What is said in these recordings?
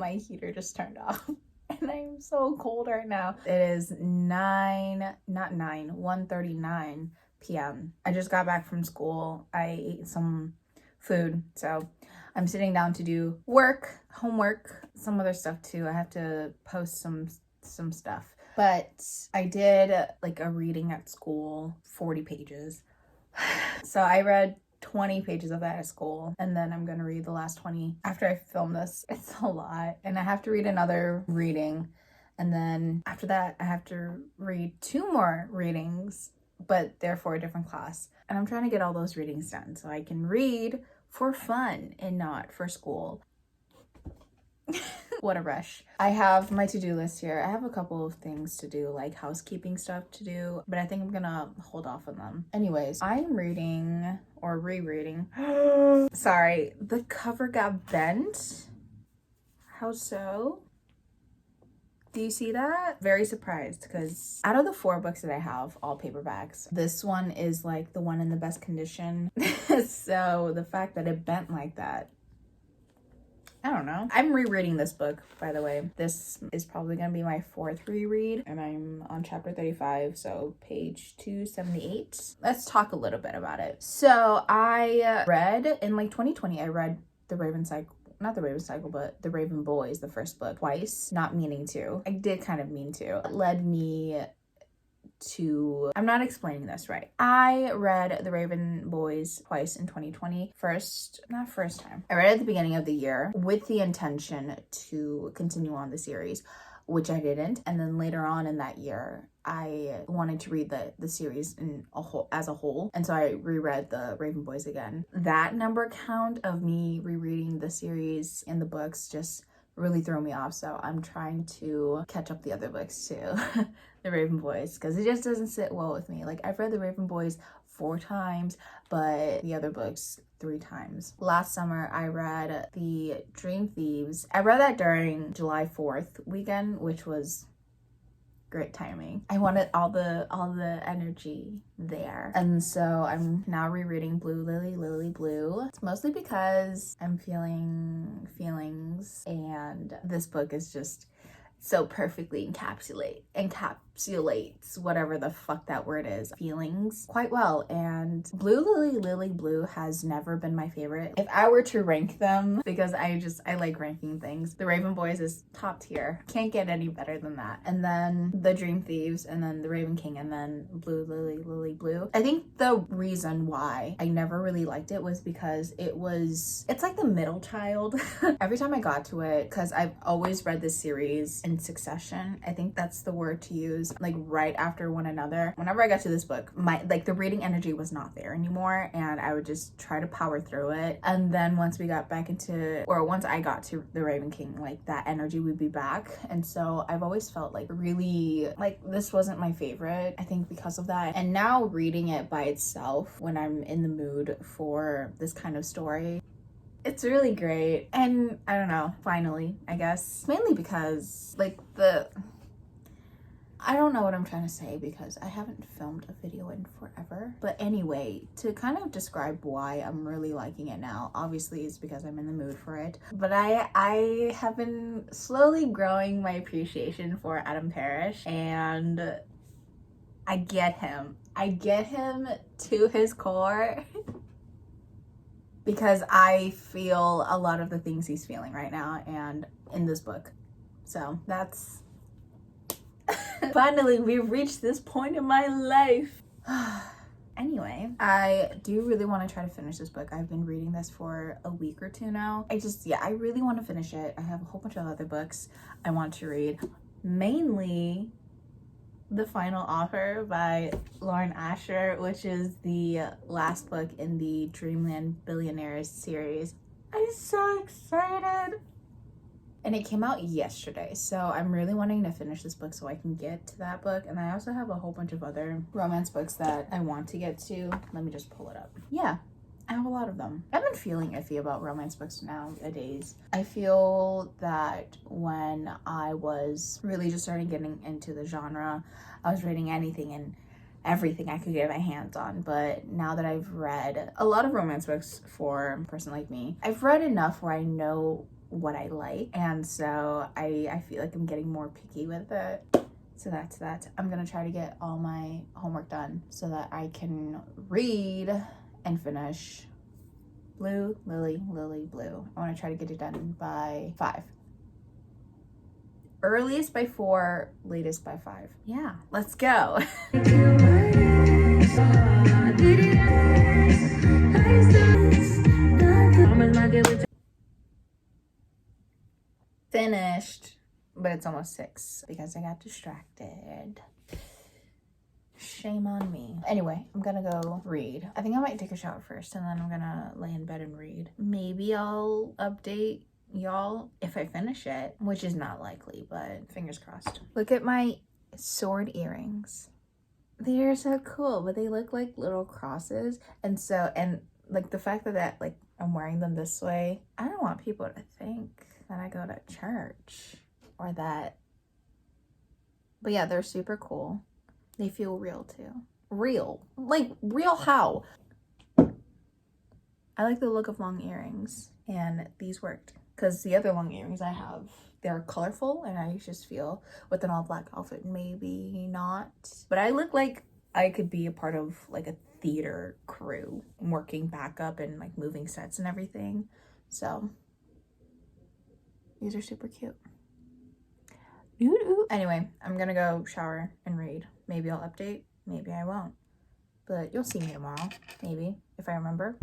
my heater just turned off. And I'm so cold right now. It is 1:39 p.m. I just got back from school. I ate some food, so I'm sitting down to do work, homework, some other stuff too. I have to post some stuff. But I did like a reading at school, 40 pages. So I read 20 pages of that at school, and then I'm gonna read the last 20 after I film this. It's a lot, and I have to read another reading, and then after that I have to read 2 more readings, but they're for a different class, and I'm trying to get all those readings done so I can read for fun and not for school. What a rush. I have my to-do list here. I have a couple of things to do, like housekeeping stuff to do, but I think I'm gonna hold off on them. Anyways, I'm reading or rereading. Sorry, the cover got bent. How so? Do you see that? Very surprised, because out of the 4 books that I have, all paperbacks, this one is like the one in the best condition. So the fact that it bent like that, I don't know. I'm rereading this book, by the way. This is probably gonna be my 4th reread, and I'm on chapter 35, so page 278. Let's talk a little bit about it. So I read, in like 2020, I read The Raven Cycle, not The Raven Cycle, but The Raven Boys, the first book, twice, not meaning to. I did kind of mean to. It led me to, I'm not explaining this right. I read The Raven Boys twice in 2020. Not first time. I read it at the beginning of the year with the intention to continue on the series, which I didn't. And then later on in that year, I wanted to read the series as a whole. And so I reread The Raven Boys again. That number count of me rereading the series and the books just really threw me off. So I'm trying to catch up the other books too. The Raven Boys, because it just doesn't sit well with me. Like, I've read The Raven Boys 4 times, but the other books 3 times. Last summer, I read The Dream Thieves. I read that during July 4th weekend, which was great timing. I wanted all the energy there. And so I'm now rereading Blue Lily, Lily Blue. It's mostly because I'm feeling feelings, and this book is just so perfectly encapsulates whatever the fuck that word is, feelings, quite well. And Blue Lily, Lily Blue has never been my favorite. If I were to rank them, because I like ranking things, The Raven Boys is top tier. Can't get any better than that. And then The Dream Thieves, and then The Raven King, and then Blue Lily, Lily Blue. I think the reason why I never really liked it was because it's like the middle child. Every time I got to it, because I've always read this series in succession, I think that's the word to use, like right after one another. Whenever I got to this book, the reading energy was not there anymore, and I would just try to power through it. And then once I got to The Raven King, like that energy would be back. And so I've always felt like really, like, this wasn't my favorite, I think, because of that. And now reading it by itself, when I'm in the mood for this kind of story, it's really great. And I don't know, finally, I guess, mainly because I don't know what I'm trying to say, because I haven't filmed a video in forever. But anyway, to kind of describe why I'm really liking it now, obviously it's because I'm in the mood for it. But I have been slowly growing my appreciation for Adam Parrish, and I get him. I get him to his core. Because I feel a lot of the things he's feeling right now and in this book. So that's finally, we've reached this point in my life. Anyway, I do really want to try to finish this book. I've been reading this for a week or 2 now. I really want to finish it. I have a whole bunch of other books I want to read. Mainly The Final Offer by Lauren Asher, which is the last book in the Dreamland Billionaires series. I'm so excited. And it came out yesterday, so I'm really wanting to finish this book so I can get to that book. And I also have a whole bunch of other romance books that I want to get to. Let me just pull it up. Yeah, I have a lot of them. I've been feeling iffy about romance books nowadays. I feel that when I was really just starting getting into the genre, I was reading anything and everything I could get my hands on. But now that I've read a lot of romance books for a person like me, I've read enough where I know what I like. And so I feel like I'm getting more picky with it. So that's that. I'm gonna try to get all my homework done so that I can read and finish Blue, Lily, Lily, Blue. I want to try to get it done by 5. Earliest by 4, latest by 5. Yeah, let's go. Finished, but it's almost 6 because I got distracted. Shame on me. Anyway, I'm gonna go read. I think I might take a shower first and then I'm gonna lay in bed and read. Maybe I'll update y'all if I finish it, which is not likely, but fingers crossed. Look at my sword earrings. They're so cool, but they look like little crosses. And like the fact that like I'm wearing them this way, I don't want people to think that I go to church or that. But yeah, they're super cool. They feel real too. Real. Like, real how? I like the look of long earrings, and these worked. Because the other long earrings I have, they're colorful, and I just feel with an all black outfit, maybe not. But I look like I could be a part of like a theater crew, working backup and like moving sets and everything. So, these are super cute. Anyway, I'm gonna go shower and read. Maybe I'll update, maybe I won't. But you'll see me tomorrow, maybe, if I remember.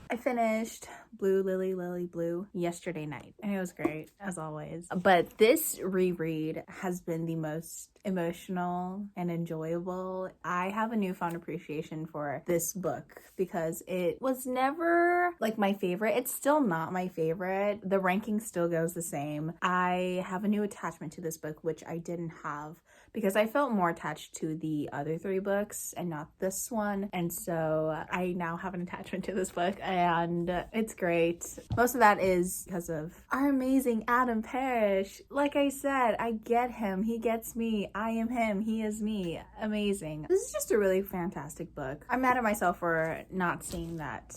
I finished Blue, Lily, Lily, Blue yesterday night, and it was great, as always. But this reread has been the most emotional and enjoyable. I have a newfound appreciation for this book because it was never like my favorite. It's still not my favorite. The ranking still goes the same. I have a new attachment to this book, which I didn't have because I felt more attached to the other 3 books and not this one. And so I now have an attachment to this book and it's great. Most of that is because of our amazing Adam Parrish. Like I said, I get him. He gets me. I am him. He is me. Amazing. This is just a really fantastic book. I'm mad at myself for not seeing that.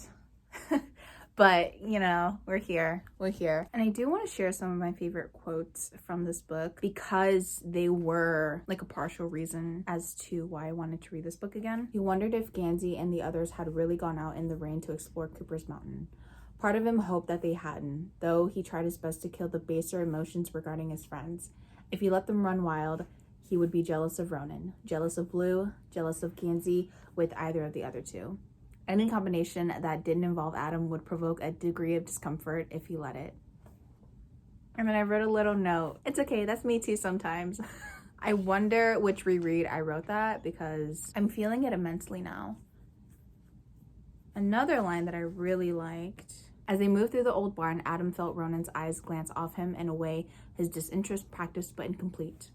But, you know, we're here. And I do want to share some of my favorite quotes from this book because they were like a partial reason as to why I wanted to read this book again. He wondered if Gansey and the others had really gone out in the rain to explore Cooper's Mountain. Part of him hoped that they hadn't, though he tried his best to kill the baser emotions regarding his friends. If he let them run wild, he would be jealous of Ronan, jealous of Blue, jealous of Gansey with either of the other 2. Any combination that didn't involve Adam would provoke a degree of discomfort if he let it. And then I wrote a little note. It's okay, that's me too sometimes. I wonder which reread I wrote that because I'm feeling it immensely now. Another line that I really liked. As they moved through the old barn, Adam felt Ronan's eyes glance off him in a way his disinterest practiced but incomplete.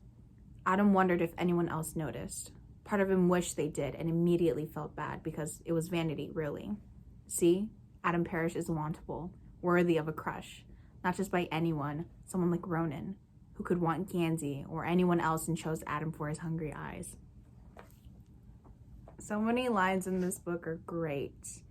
Adam wondered if anyone else noticed. Part of him wished they did and immediately felt bad because it was vanity, really. See, Adam Parrish is wantable, worthy of a crush, not just by anyone, someone like Ronan, who could want Gansey or anyone else and chose Adam for his hungry eyes. So many lines in this book are great.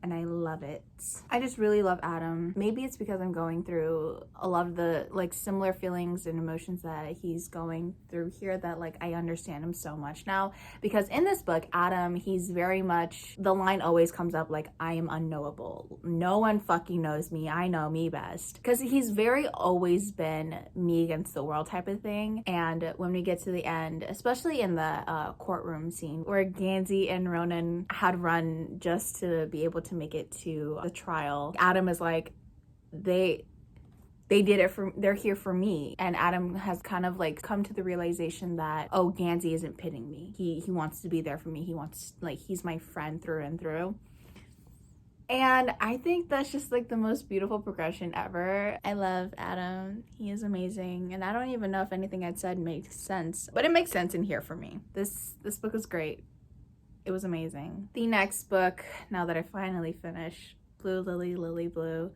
And I love it. I just really love Adam. Maybe it's because I'm going through a lot of the like similar feelings and emotions that he's going through here that like I understand him so much now. Because in this book, Adam, he's very much, the line always comes up like, I am unknowable. No one fucking knows me. I know me best. Because he's very always been me against the world type of thing. And when we get to the end, especially in the courtroom scene where Gansey and Ronan had run just to be able to make it to the trial, Adam is like, they did it for, they're here for me. And Adam has kind of like come to the realization that, oh, Gansey isn't pitting me. He wants to be there for me. He wants, like, he's my friend through and through. And I think that's just like the most beautiful progression ever. I love Adam. He is amazing. And I don't even know if anything I'd said makes sense, but it makes sense in here for me. This book is great. It was amazing. The next book, now that I finally finished Blue, Lily, Lily, Blue,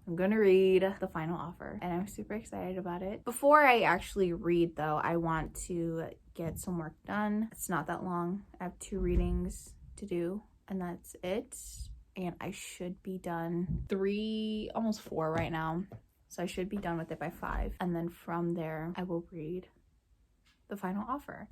I'm gonna read The Final Offer, and I'm super excited about it. Before I actually read though, I want to get some work done. It's not that long. I have 2 readings to do, and that's it. And I should be done 3, almost 4 right now. So I should be done with it by 5. And then from there, I will read the final offer.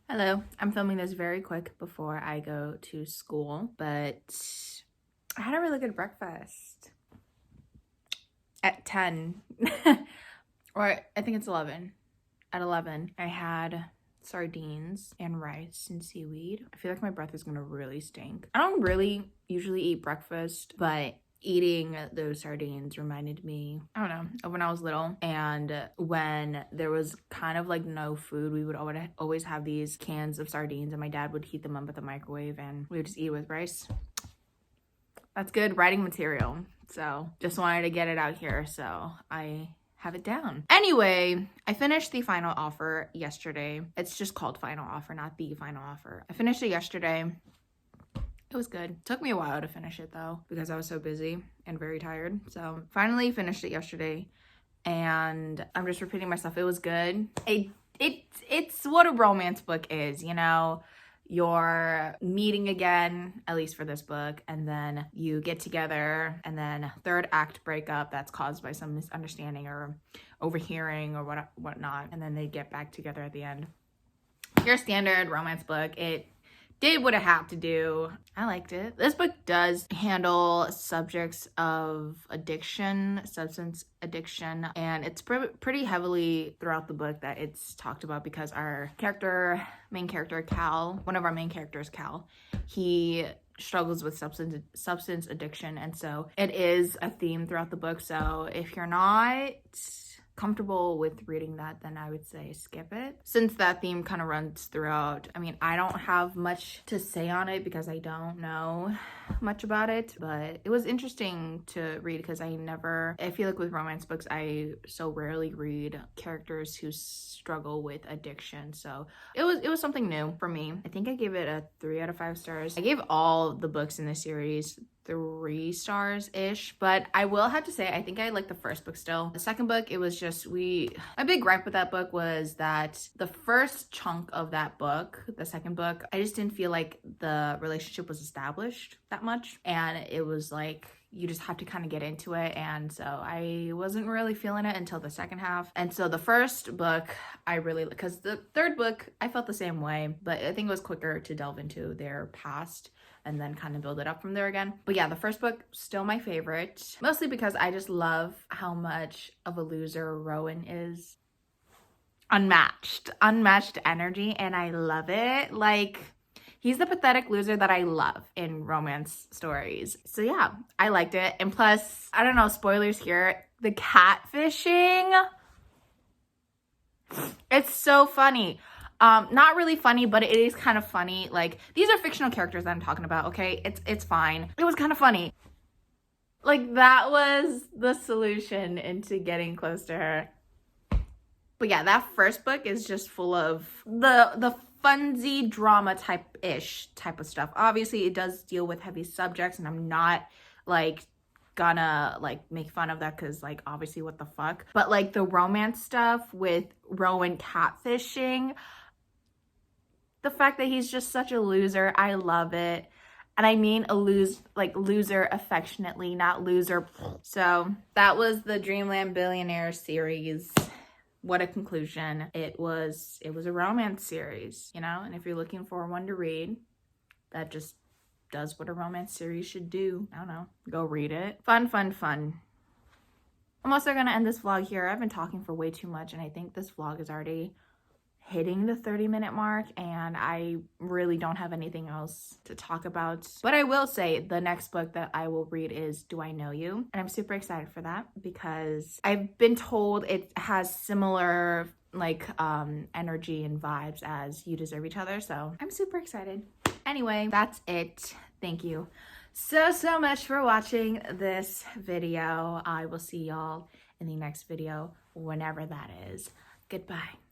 Hello, I'm filming this very quick before I go to school, but I had a really good breakfast at 10, or I think it's 11. At 11, I had sardines and rice and seaweed. I feel like my breath is gonna really stink. I don't really usually eat breakfast, but eating those sardines reminded me, I don't know, of when I was little, and when there was kind of like no food, we would always have these cans of sardines, and my dad would heat them up at the microwave and we would just eat with rice. That's good writing material. So just wanted to get it out here so I have it down. Anyway, I finished the final offer yesterday. It's just called final offer, not the final offer. I finished it yesterday. It was good. Took me a while to finish it though, because I was so busy and very tired. So finally finished it yesterday, and I'm just repeating myself. It was good. It's what a romance book is, you know? You're meeting again, at least for this book, and then you get together, and then third act breakup that's caused by some misunderstanding or overhearing or whatnot, and then they get back together at the end. Your standard romance book. It did what it had to do. I liked it. This book does handle subjects of addiction, substance addiction, and it's pretty heavily throughout the book that it's talked about, because our main character Cal, one of our main characters, Cal, he struggles with substance addiction, and so it is a theme throughout the book. So if you're not comfortable with reading that, then I would say skip it, since that theme kind of runs throughout. I mean, I don't have much to say on it because I don't know much about it, but it was interesting to read, because I feel like with romance books, I so rarely read characters who struggle with addiction. So it was something new for me. I think I gave it a 3 out of 5 stars. I gave all the books in the series 3 stars-ish, but I will have to say I think I like the first book still. The second book, it was just my big gripe with that book was that the first chunk of that book, the second book, I just didn't feel like the relationship was established that much, and it was like you just have to kind of get into it, and so I wasn't really feeling it until the second half. And so the first book because the third book I felt the same way, but I think it was quicker to delve into their past and then kind of build it up from there again. But yeah, the first book, still my favorite, mostly because I just love how much of a loser Rowan is. Unmatched energy, and I love it. Like, he's the pathetic loser that I love in romance stories. So yeah, I liked it. And plus, I don't know, spoilers here, the catfishing, it's so funny. Not really funny, but it is kind of funny. Like, these are fictional characters that I'm talking about, okay? It's fine. It was kind of funny. Like, that was the solution into getting close to her. But yeah, that first book is just full of the funsy drama type of stuff. Obviously, it does deal with heavy subjects, and I'm not like gonna like make fun of that, because like obviously what the fuck. But like the romance stuff with Rowan catfishing, the fact that he's just such a loser, I love it. And I mean loser affectionately, not loser. So that was the Dreamland Billionaire series. What a conclusion. It was a romance series, you know? And if you're looking for one to read that just does what a romance series should do, I don't know, go read it. Fun. I'm also gonna end this vlog here. I've been talking for way too much, and I think this vlog is already hitting the 30-minute mark, and I really don't have anything else to talk about. But I will say the next book that I will read is Do I Know You? And I'm super excited for that, because I've been told it has similar like energy and vibes as you deserve each other. So I'm super excited. Anyway, that's it. Thank you so much for watching this video. I will see y'all in the next video, whenever that is. Goodbye.